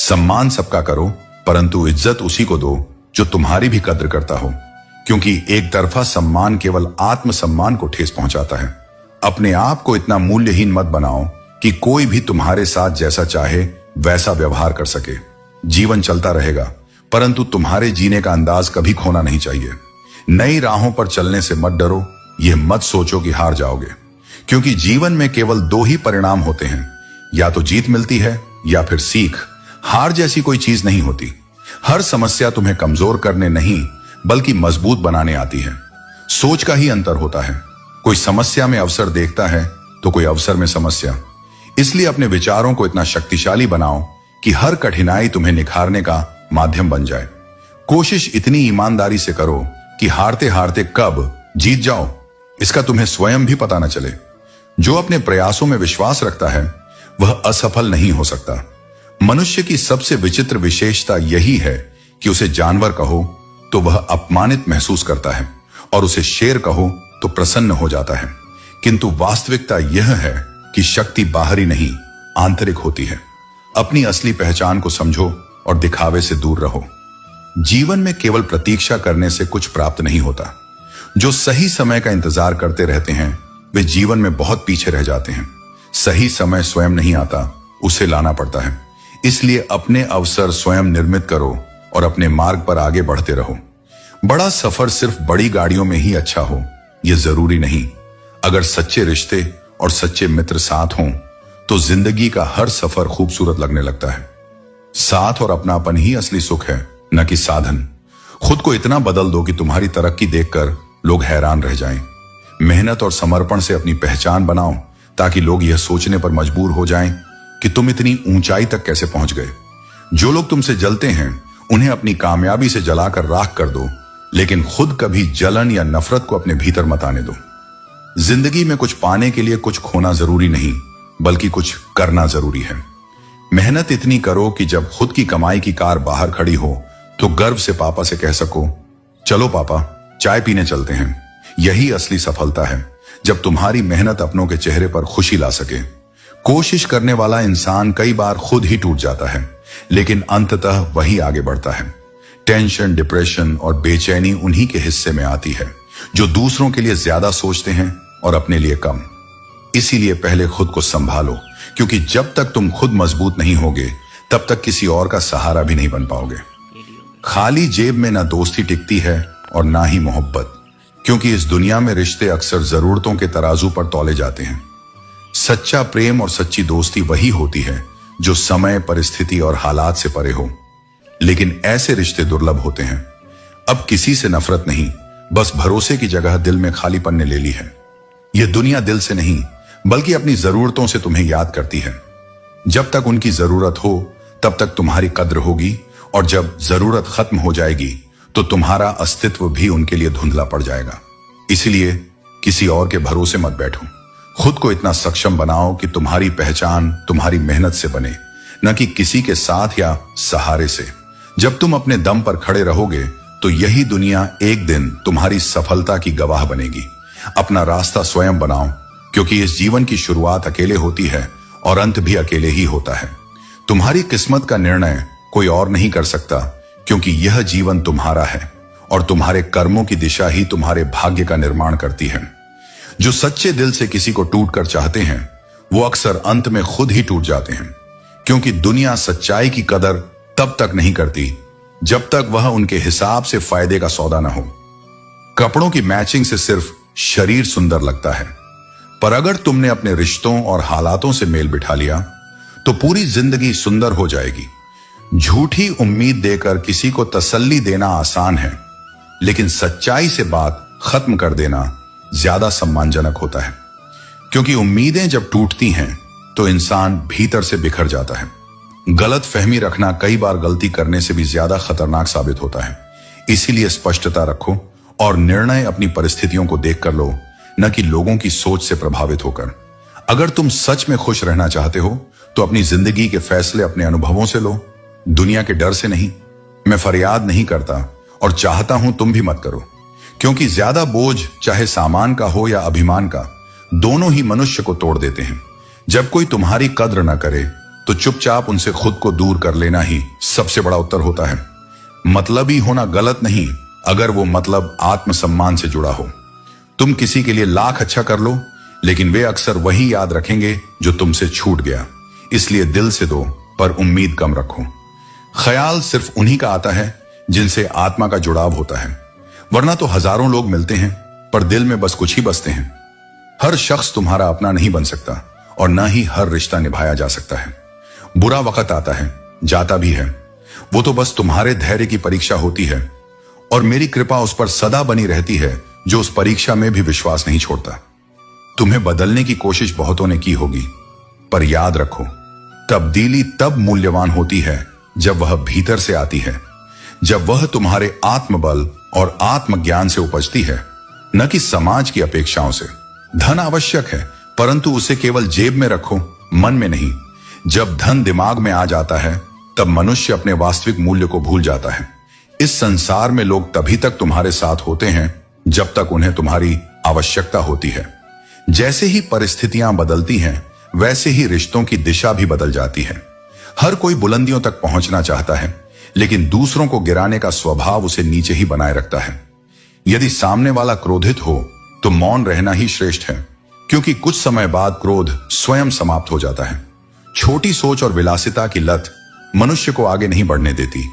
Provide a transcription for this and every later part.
सम्मान सबका करो, परंतु इज्जत उसी को दो जो तुम्हारी भी कद्र करता हो, क्योंकि एक तरफा सम्मान केवल आत्मसम्मान को ठेस पहुंचाता है। अपने आप को इतना मूल्यहीन मत बनाओ कि कोई भी तुम्हारे साथ जैसा चाहे वैसा व्यवहार कर सके। जीवन चलता रहेगा, परंतु तुम्हारे जीने का अंदाज कभी खोना नहीं चाहिए। नई राहों पर चलने से मत डरो, यह मत सोचो कि हार जाओगे, क्योंकि जीवन में केवल दो ही परिणाम होते हैं, या तो जीत मिलती है या फिर सीख। हार जैसी कोई चीज नहीं होती। हर समस्या तुम्हें कमजोर करने नहीं बल्कि मजबूत बनाने आती है। सोच का ही अंतर होता है। कोई समस्या में अवसर देखता है तो कोई अवसर में समस्या। इसलिए अपने विचारों को इतना शक्तिशाली बनाओ कि हर कठिनाई तुम्हें निखारने का माध्यम बन जाए। कोशिश इतनी ईमानदारी से करो कि हारते हारते कब जीत जाओ इसका तुम्हें स्वयं भी पता न चले। जो अपने प्रयासों में विश्वास रखता है वह असफल नहीं हो सकता। मनुष्य की सबसे विचित्र विशेषता यही है कि उसे जानवर कहो तो वह अपमानित महसूस करता है और उसे शेर कहो तो प्रसन्न हो जाता है। किंतु वास्तविकता यह है कि शक्ति बाहरी नहीं आंतरिक होती है। अपनी असली पहचान को समझो और दिखावे से दूर रहो। जीवन में केवल प्रतीक्षा करने से कुछ प्राप्त नहीं होता। जो सही समय का इंतजार करते रहते हैं वे जीवन में बहुत पीछे रह जाते हैं। सही समय स्वयं नहीं आता, उसे लाना पड़ता है। इसलिए अपने अवसर स्वयं निर्मित करो और अपने मार्ग पर आगे बढ़ते रहो। बड़ा सफर सिर्फ बड़ी गाड़ियों में ही अच्छा हो यह जरूरी नहीं। अगर सच्चे रिश्ते और सच्चे मित्र साथ हों तो जिंदगी का हर सफर खूबसूरत लगने लगता है। साथ और अपनापन ही असली सुख है, न कि साधन। खुद को इतना बदल दो कि तुम्हारी तरक्की देखकर लोग हैरान रह जाएं। मेहनत और समर्पण से अपनी पहचान बनाओ ताकि लोग यह सोचने पर मजबूर हो जाएं कि तुम इतनी ऊंचाई तक कैसे पहुंच गए। जो लोग तुमसे जलते हैं उन्हें अपनी कामयाबी से जलाकर राख कर दो, लेकिन खुद कभी जलन या नफरत को अपने भीतर मत आने दो। जिंदगी में कुछ पाने के लिए कुछ खोना जरूरी नहीं बल्कि कुछ करना जरूरी है। मेहनत इतनी करो कि जब खुद की कमाई की कार बाहर खड़ी हो तो गर्व से पापा से कह सको, चलो पापा चाय पीने चलते हैं। यही असली सफलता है, जब तुम्हारी मेहनत अपनों के चेहरे पर खुशी ला सके। कोशिश करने वाला इंसान कई बार खुद ही टूट जाता है, लेकिन अंततः वही आगे बढ़ता है। टेंशन, डिप्रेशन और बेचैनी उन्हीं के हिस्से में आती है जो दूसरों के लिए ज्यादा सोचते हैं और अपने लिए कम। इसीलिए पहले खुद को संभालो, क्योंकि जब तक तुम खुद मजबूत नहीं होगे तब तक किसी और का सहारा भी नहीं बन पाओगे। खाली जेब में ना दोस्ती टिकती है और ना ही मोहब्बत, क्योंकि इस दुनिया में रिश्ते अक्सर जरूरतों के तराजू पर तौले जाते हैं। सच्चा प्रेम और सच्ची दोस्ती वही होती है जो समय, परिस्थिति और हालात से परे हो। लेकिन ऐसे रिश्ते दुर्लभ होते हैं। अब किसी से नफरत नहीं, बस भरोसे की जगह दिल में खालीपन ने ले ली है। यह दुनिया दिल से नहीं बल्कि अपनी जरूरतों से तुम्हें याद करती है। जब तक उनकी जरूरत हो तब तक तुम्हारी कद्र होगी, और जब जरूरत खत्म हो जाएगी तो तुम्हारा अस्तित्व भी उनके लिए धुंधला पड़ जाएगा। इसलिए किसी और के भरोसे मत बैठो। खुद को इतना सक्षम बनाओ कि तुम्हारी पहचान तुम्हारी मेहनत से बने, न कि किसी के साथ या सहारे से। जब तुम अपने दम पर खड़े रहोगे तो यही दुनिया एक दिन तुम्हारी सफलता की गवाह बनेगी। अपना रास्ता स्वयं बनाओ, क्योंकि इस जीवन की शुरुआत अकेले होती है और अंत भी अकेले ही होता है। तुम्हारी किस्मत का निर्णय कोई और नहीं कर सकता, क्योंकि यह जीवन तुम्हारा है और तुम्हारे कर्मों की दिशा ही तुम्हारे भाग्य का निर्माण करती है। जो सच्चे दिल से किसी को टूट कर चाहते हैं वो अक्सर अंत में खुद ही टूट जाते हैं, क्योंकि दुनिया सच्चाई की कदर तब तक नहीं करती जब तक वह उनके हिसाब से फायदे का सौदा न हो। कपड़ों की मैचिंग से सिर्फ शरीर सुंदर लगता है, पर अगर तुमने अपने रिश्तों और हालातों से मेल बिठा लिया तो पूरी जिंदगी सुंदर हो जाएगी। झूठी उम्मीद देकर किसी को तसल्ली देना आसान है, लेकिन सच्चाई से बात खत्म कर देना ज्यादा सम्मानजनक होता है, क्योंकि उम्मीदें जब टूटती हैं तो इंसान भीतर से बिखर जाता है। गलत फहमी रखना कई बार गलती करने से भी ज्यादा खतरनाक साबित होता है। इसीलिए स्पष्टता रखो और निर्णय अपनी परिस्थितियों को देखकर लो, न कि लोगों की सोच से प्रभावित होकर। अगर तुम सच में खुश रहना चाहते हो तो अपनी जिंदगी के फैसले अपने अनुभवों से लो, दुनिया के डर से नहीं। मैं फरियाद नहीं करता और चाहता हूं तुम भी मत करो, क्योंकि ज्यादा बोझ चाहे सामान का हो या अभिमान का, दोनों ही मनुष्य को तोड़ देते हैं। जब कोई तुम्हारी कद्र न करे तो चुपचाप उनसे खुद को दूर कर लेना ही सबसे बड़ा उत्तर होता है। मतलबी होना गलत नहीं, अगर वो मतलब आत्मसम्मान से जुड़ा हो। तुम किसी के लिए लाख अच्छा कर लो, लेकिन वे अक्सर वही याद रखेंगे जो तुमसे छूट गया। इसलिए दिल से दो, पर उम्मीद कम रखो। ख्याल सिर्फ उन्हीं का आता है जिनसे आत्मा का जुड़ाव होता है, वरना तो हजारों लोग मिलते हैं पर दिल में बस कुछ ही बसते हैं। हर शख्स तुम्हारा अपना नहीं बन सकता और न ही हर रिश्ता निभाया जा सकता है। बुरा वक्त आता है, जाता भी है, वो तो बस तुम्हारे धैर्य की परीक्षा होती है, और मेरी कृपा उस पर सदा बनी रहती है जो उस परीक्षा में भी विश्वास नहीं छोड़ता। तुम्हें बदलने की कोशिश बहुतों ने की होगी, पर याद रखो, तब्दीली तब मूल्यवान होती है जब वह भीतर से आती है, जब वह तुम्हारे आत्मबल और आत्मज्ञान से उपजती है, न कि समाज की अपेक्षाओं से। धन आवश्यक है, परंतु उसे केवल जेब में रखो, मन में नहीं। जब धन दिमाग में आ जाता है, तब मनुष्य अपने वास्तविक मूल्य को भूल जाता है। इस संसार में लोग तभी तक तुम्हारे साथ होते हैं जब तक उन्हें तुम्हारी आवश्यकता होती है। जैसे ही परिस्थितियां बदलती हैं, वैसे ही रिश्तों की दिशा भी बदल जाती है। हर कोई बुलंदियों तक पहुंचना चाहता है, लेकिन दूसरों को गिराने का स्वभाव उसे नीचे ही बनाए रखता है। यदि सामने वाला क्रोधित हो तो मौन रहना ही श्रेष्ठ है, क्योंकि कुछ समय बाद क्रोध स्वयं समाप्त हो जाता है। छोटी सोच और विलासिता की लत मनुष्य को आगे नहीं बढ़ने देती।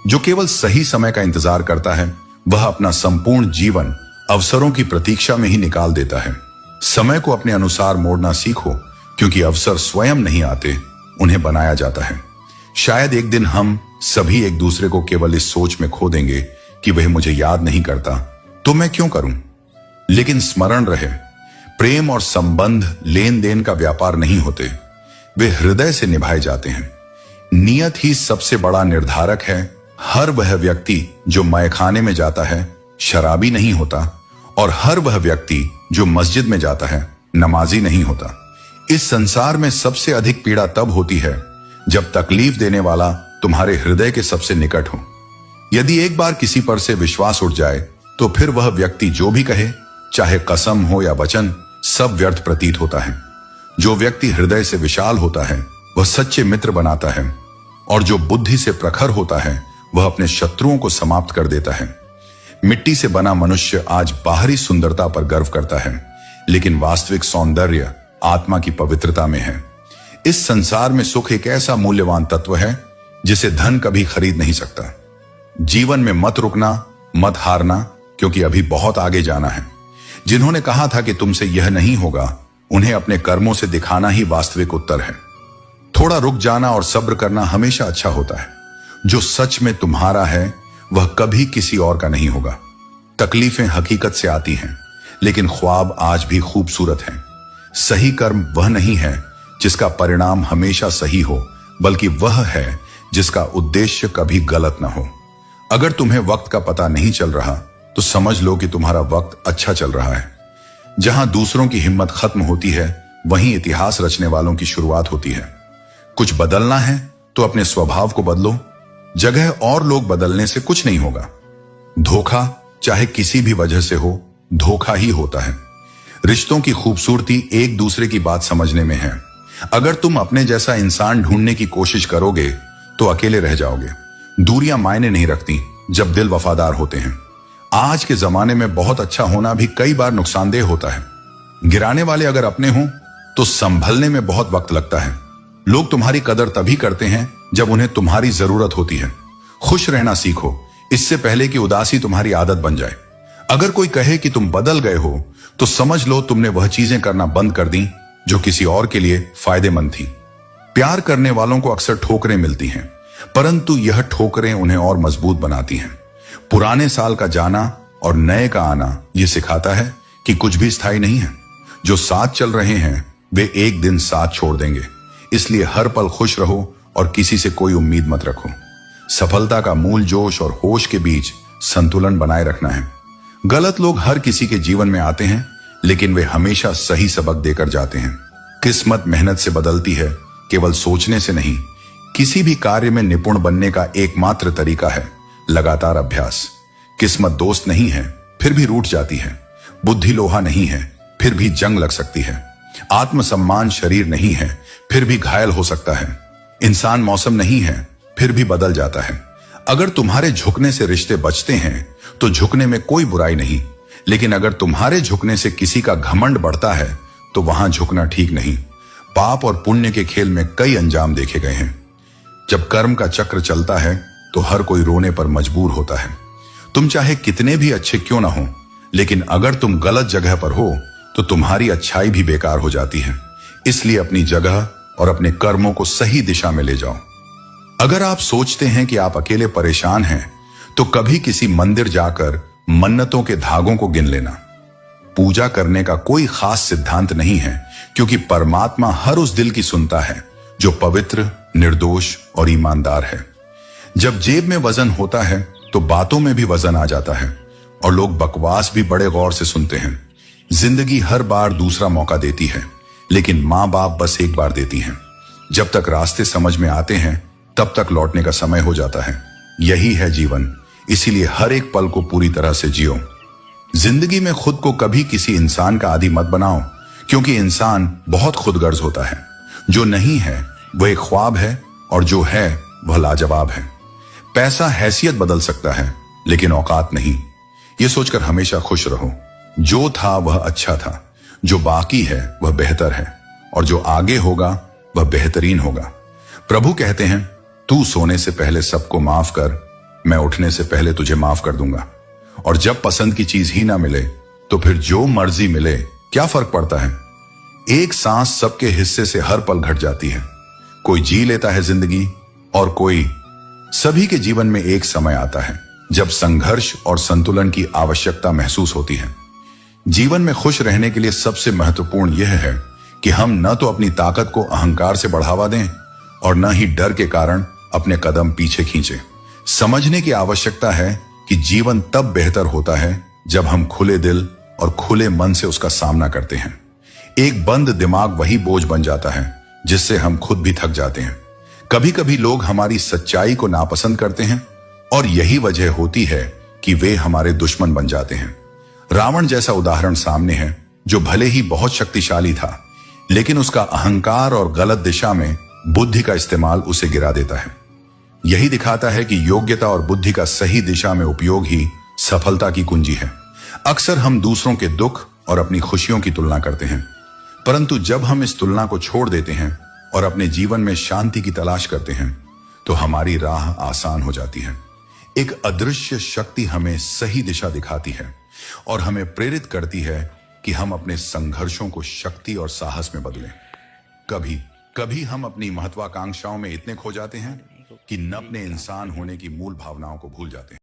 जो केवल सही समय का इंतजार करता है, वह अपना संपूर्ण जीवन अवसरों की प्रतीक्षा में ही निकाल देता है। समय को अपने अनुसार मोड़ना सीखो, क्योंकि अवसर स्वयं नहीं आते, उन्हें बनाया जाता है। शायद एक दिन हम सभी एक दूसरे को केवल इस सोच में खो देंगे कि वह मुझे याद नहीं करता, तो मैं क्यों करूं। लेकिन स्मरण रहे, प्रेम और संबंध लेन देन का व्यापार नहीं होते, वे हृदय से निभाए जाते हैं। नियत ही सबसे बड़ा निर्धारक है। हर वह व्यक्ति जो मैखाने में जाता है शराबी नहीं होता, और हर वह व्यक्ति जो मस्जिद में जाता है नमाजी नहीं होता। इस संसार में सबसे अधिक पीड़ा तब होती है जब तकलीफ देने वाला तुम्हारे हृदय के सबसे निकट हो। यदि एक बार किसी पर से विश्वास उठ जाए, तो फिर वह व्यक्ति जो भी कहे, चाहे कसम हो या वचन, सब व्यर्थ प्रतीत होता है। जो व्यक्ति हृदय से विशाल होता है, वह सच्चे मित्र बनाता है, और जो बुद्धि से प्रखर होता है, वह अपने शत्रुओं को समाप्त कर देता है। मिट्टी से बना मनुष्य आज बाहरी सुंदरता पर गर्व करता है, लेकिन वास्तविक सौंदर्य आत्मा की पवित्रता में है। इस संसार में सुख एक ऐसा मूल्यवान तत्व है जिसे धन कभी खरीद नहीं सकता। जीवन में मत रुकना, मत हारना, क्योंकि अभी बहुत आगे जाना है। जिन्होंने कहा था कि तुमसे यह नहीं होगा, उन्हें अपने कर्मों से दिखाना ही वास्तविक उत्तर है। थोड़ा रुक जाना और सब्र करना हमेशा अच्छा होता है। जो सच में तुम्हारा है, वह कभी किसी और का नहीं होगा। तकलीफें हकीकत से आती हैं, लेकिन ख्वाब आज भी खूबसूरत हैं। सही कर्म वह नहीं है जिसका परिणाम हमेशा सही हो, बल्कि वह है जिसका उद्देश्य कभी गलत ना हो। अगर तुम्हें वक्त का पता नहीं चल रहा, तो समझ लो कि तुम्हारा वक्त अच्छा चल रहा है। जहां दूसरों की हिम्मत खत्म होती है, वहीं इतिहास रचने वालों की शुरुआत होती है। कुछ बदलना है तो अपने स्वभाव को बदलो। जगह और लोग बदलने से कुछ नहीं होगा। धोखा चाहे किसी भी वजह से हो, धोखा ही होता है। रिश्तों की खूबसूरती एक दूसरे की बात समझने में है। अगर तुम अपने जैसा इंसान ढूंढने की कोशिश करोगे, तो अकेले रह जाओगे। दूरियां मायने नहीं रखती जब दिल वफादार होते हैं। आज के जमाने में बहुत अच्छा होना भी कई बार नुकसानदेह होता है। गिराने वाले अगर अपने हों, तो संभलने में बहुत वक्त लगता है। लोग तुम्हारी कदर तभी करते हैं जब उन्हें तुम्हारी जरूरत होती है। खुश रहना सीखो, इससे पहले कि उदासी तुम्हारी आदत बन जाए। अगर कोई कहे कि तुम बदल गए हो, तो समझ लो तुमने वह चीजें करना बंद कर दी जो किसी और के लिए फायदेमंद थी। प्यार करने वालों को अक्सर ठोकरें मिलती हैं, परंतु यह ठोकरें उन्हें और मजबूत बनाती हैं। पुराने साल का जाना और नए का आना यह सिखाता है कि कुछ भी स्थायी नहीं है। जो साथ चल रहे हैं, वे एक दिन साथ छोड़ देंगे। इसलिए हर पल खुश रहो और किसी से कोई उम्मीद मत रखो। सफलता का मूल जोश और होश के बीच संतुलन बनाए रखना है। गलत लोग हर किसी के जीवन में आते हैं, लेकिन वे हमेशा सही सबक देकर जाते हैं। किस्मत मेहनत से बदलती है, केवल सोचने से नहीं। किसी भी कार्य में निपुण बनने का एकमात्र तरीका है लगातार अभ्यास। किस्मत दोस्त नहीं है, फिर भी रूठ जाती है। बुद्धि लोहा नहीं है, फिर भी जंग लग सकती है। आत्मसम्मान शरीर नहीं है, फिर भी घायल हो सकता है। इंसान मौसम नहीं है, फिर भी बदल जाता है। अगर तुम्हारे झुकने से रिश्ते बचते हैं तो झुकने में कोई बुराई नहीं, लेकिन अगर तुम्हारे झुकने से किसी का घमंड बढ़ता है तो वहां झुकना ठीक नहीं। पाप और पुण्य के खेल में कई अंजाम देखे गए हैं। जब कर्म का चक्र चलता है तो हर कोई रोने पर मजबूर होता है। तुम चाहे कितने भी अच्छे क्यों ना हो, लेकिन अगर तुम गलत जगह पर हो तो तुम्हारी अच्छाई भी बेकार हो जाती है। इसलिए अपनी जगह और अपने कर्मों को सही दिशा में ले जाओ। अगर आप सोचते हैं कि आप अकेले परेशान हैं तो कभी किसी मंदिर जाकर मन्नतों के धागों को गिन लेना। पूजा करने का कोई खास सिद्धांत नहीं है, क्योंकि परमात्मा हर उस दिल की सुनता है जो पवित्र, निर्दोष और ईमानदार है। जब जेब में वजन होता है तो बातों में भी वजन आ जाता है और लोग बकवास भी बड़े गौर से सुनते हैं। जिंदगी हर बार दूसरा मौका देती है, लेकिन माँ बाप बस एक बार देती हैं। जब तक रास्ते समझ में आते हैं तब तक लौटने का समय हो जाता है। यही है जीवन, इसीलिए हर एक पल को पूरी तरह से जियो। जिंदगी में खुद को कभी किसी इंसान का आदी मत बनाओ, क्योंकि इंसान बहुत खुदगर्ज होता है। जो नहीं है वह एक ख्वाब है और जो है वह लाजवाब है। पैसा हैसियत बदल सकता है, लेकिन औकात नहीं। यह सोचकर हमेशा खुश रहो, जो था वह अच्छा था, जो बाकी है वह बेहतर है, और जो आगे होगा वह बेहतरीन होगा। प्रभु कहते हैं, तू सोने से पहले सबको माफ कर, मैं उठने से पहले तुझे माफ कर दूंगा। और जब पसंद की चीज ही ना मिले तो फिर जो मर्जी मिले, क्या फर्क पड़ता है। एक सांस सबके हिस्से से हर पल घट जाती है। कोई जी लेता है जिंदगी और कोई। सभी के जीवन में एक समय आता है जब संघर्ष और संतुलन की आवश्यकता महसूस होती है। जीवन में खुश रहने के लिए सबसे महत्वपूर्ण यह है कि हम न तो अपनी ताकत को अहंकार से बढ़ावा दें और न ही डर के कारण अपने कदम पीछे खींचे। समझने की आवश्यकता है कि जीवन तब बेहतर होता है जब हम खुले दिल और खुले मन से उसका सामना करते हैं। एक बंद दिमाग वही बोझ बन जाता है जिससे हम खुद भी थक जाते हैं। कभी कभी लोग हमारी सच्चाई को नापसंद करते हैं और यही वजह होती है कि वे हमारे दुश्मन बन जाते हैं। रावण जैसा उदाहरण सामने है, जो भले ही बहुत शक्तिशाली था, लेकिन उसका अहंकार और गलत दिशा में बुद्धि का इस्तेमाल उसे गिरा देता है। यही दिखाता है कि योग्यता और बुद्धि का सही दिशा में उपयोग ही सफलता की कुंजी है। अक्सर हम दूसरों के दुख और अपनी खुशियों की तुलना करते हैं, परंतु जब हम इस तुलना को छोड़ देते हैं और अपने जीवन में शांति की तलाश करते हैं तो हमारी राह आसान हो जाती है। एक अदृश्य शक्ति हमें सही दिशा दिखाती है और हमें प्रेरित करती है कि हम अपने संघर्षों को शक्ति और साहस में बदलें। कभी कभी हम अपनी महत्वाकांक्षाओं में इतने खो जाते हैं कि न अपने इंसान होने की मूल भावनाओं को भूल जाते हैं।